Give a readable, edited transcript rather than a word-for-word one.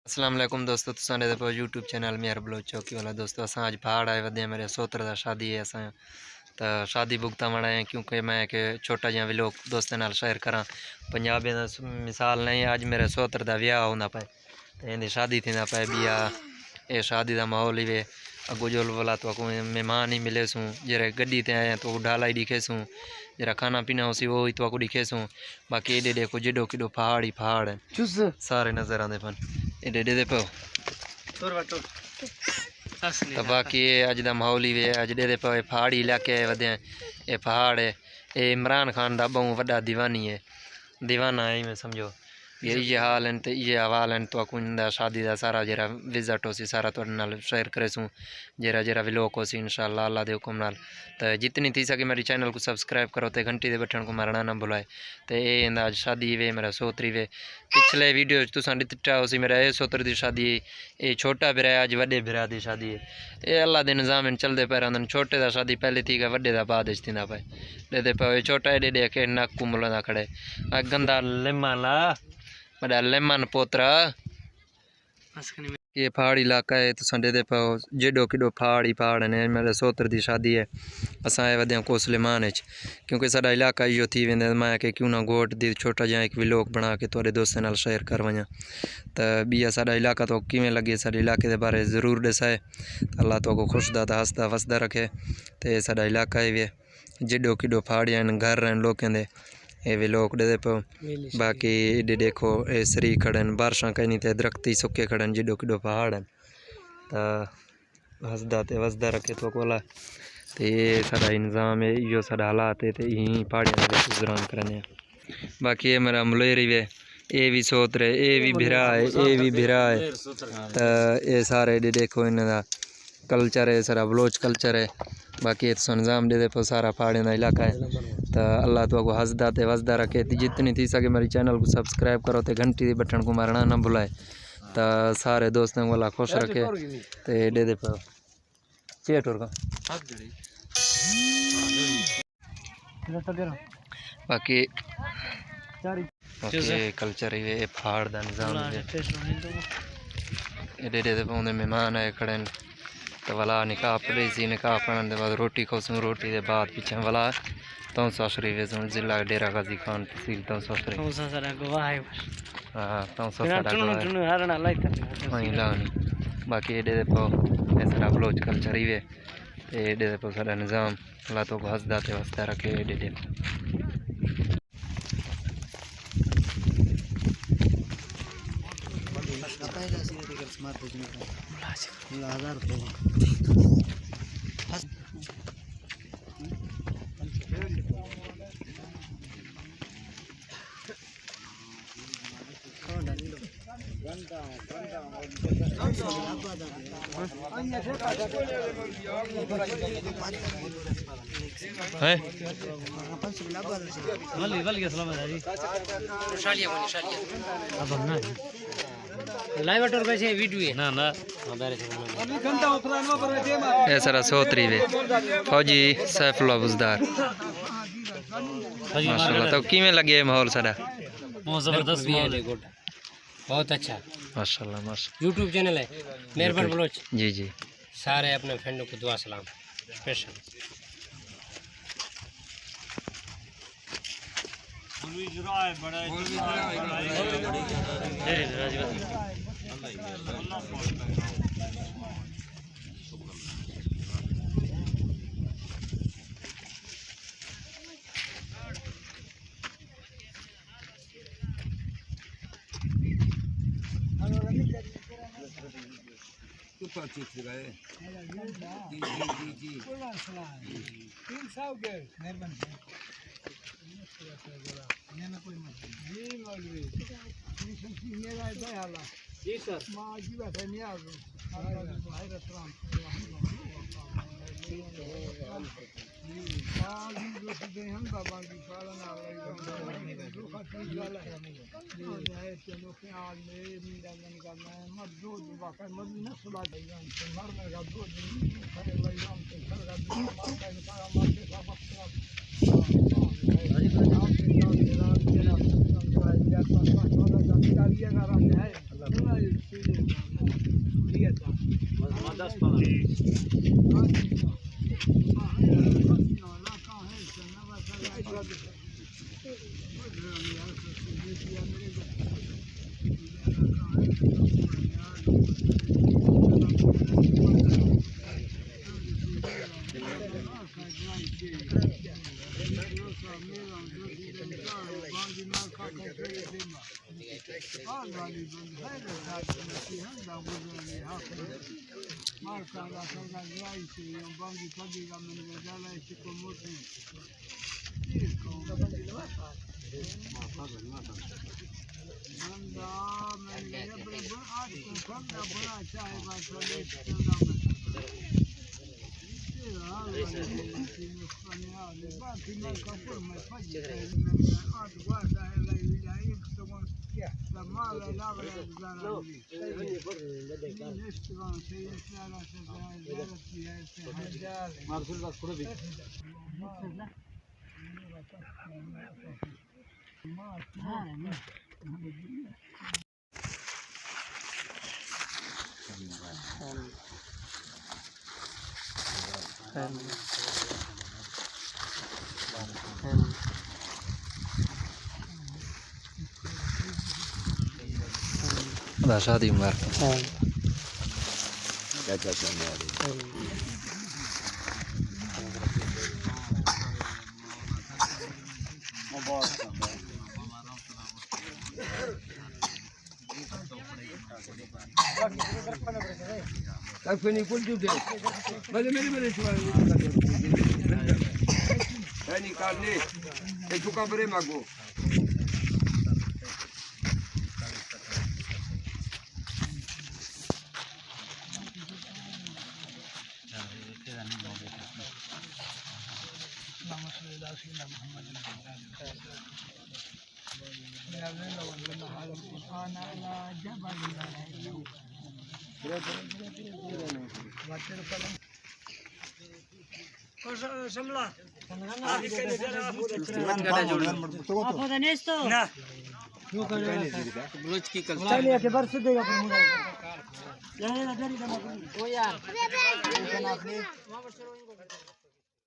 अस्सलाम वालेकुम दोस्तों, तुसां दे यूट्यूब चैनल मेहर बलोच चौकी वाला दोस्तों। असां अज पहाड़ आए वधे मेरे सोत्र दा शादी है असां तो शादी भुगता मना है क्योंकि मैं कि छोटा जिहा भी लोग दोस्तों नाल शेयर करा पंजाबी दा मिसाल नहीं। अज मेरे सोत्र दा विआह होंदा पे तो इहदी शादी थींदा पे बिया ये शादी दा माहौल ही वे अगो जो बोला तो को मेहमान ही मिले सूँ जरा गड्डी ते आए तो ढालाई दिखे सूँ जरा खाना पीना उसी वो ही तो दिखे सूँ। बाकी एडे देखो जेडो किडो पहाड़ ही पहाड़ है सारे नज़र आते पन एडे दे पे तो बाकी अज दा माहौल ही वे अज दे पे पहाड़ी इलाके वधे ये पहाड़ है ये इमरान खान दा बहु वड्डा दीवानी है दीवाना है मैं समझो ये हाल हैं तो ये हवाल हैं तो अकुंदा शादी का सारा जरा विजिट हो सी सारा तो नाल शेयर करे सूँ जरा जरा व्लॉग हो सी इंशाअल्लाह अल्लाह दे हुक्म नाल। तो जितनी थी सके मेरी चैनल को सब्सक्राइब करो तो घंटी दे बटन को मारना ना भुलाए। तो ये अंदाज शादी वे मेरा सोतरी वे पिछले वीडियो तुसा दिता हो सी मेरा ये सोतर की शादी ये छोटा बिरा अज वड्डे बिरा की शादी है ये अल्लाह के निज़ाम चलते पे रहंदे छोटे का शादी पहले थी गए वड्डे का बाद थींदा पे दे पे छोटा एडे दे के नक कुमलदा खड़े गंदा लिमा ला बड़ा लेमन पोतरा ये पहाड़ी इलाका है तो संडे दे पाओ जेडो किडो पहाड़ी पहाड़ ने मेरे सोत्र की शादी है असा वधे कोसलेमान क्योंकि साडा इलाका इो थी वेंदे मैं कि क्यों ना गोट दी छोटा जहा एक व्लॉग बना के थोड़े दोस्तों नाल शेयर कर वजा तो बिया साडा इलाका तो किवें लगे साडे इलाके के बारे जरूर दसाए अल्लाह तो को खुशदा हंसदा वसदा रखे। तो ये साडा इलाका ही वे जेडो किडो पहाड़ियां घर हैं लोगों के ये भी लोग दे पो बाकी एडे देखो ये सरी खड़न बारिशा कहीं तो दरख्ती सुके खड़न जेडो किडो पहाड़ हैं तो हंसदा तो वसदा रखे तो कोला। तो ये साडा निज़ाम है यो साडा हालात है तो यहीं पहाड़ियाँ गुजरान करने। बाकी ये मेरा मलेरी वे ये भी सोत रहे ये भी भिरा है ये भी भिरा है तो ये सारे एडे देखो इन्हों कल्चर है सारा बलोच कल्चर है। बाकी ये तो निज़ाम दे पो सारा पहाड़ियों का इलाका है तो अल्लाह तो को हंसदा तो वसदा रखे। जितनी थी सके मेरी चैनल को सब्सक्राइब करो तो घंटी बटन को मारना ना भुलाए तो सारे दोस्तों को खुश रखे। तो दे दे पे चेटोर का बाकी कल्चर ही वे पहाड़ का निज़ाम एडे दे पाँदे मेहमान आए खड़े तो वाला निकाह पढ़ी सी निकाह पढ़ने के बाद रोटी खाऊँ रोटी के बाद पीछे वाला तो ससुरी वे जिला डेरा गाजी खान तहसील तो ससुरी हाँ तो वहीं लानी। बाकी एडे दे पो सारा बलोच कल्चर ही वे एडे दे पो सारा निज़ाम अल्लाह तो हंसदा ते वसदा रखे एडे दे सारा सोतरी वे फौजी सैफुल्लाह बुजदार माशाल्लाह। तो किवें लगे माहौल सारा जबरदस्त माहौल है बहुत अच्छा माशाल्लाह माशाल्लाह। यूट्यूब चैनल है मेहरबान बलोच जी जी सारे अपने फ्रेंडों को दुआ सलाम स्पेशल। शादी मुबारक।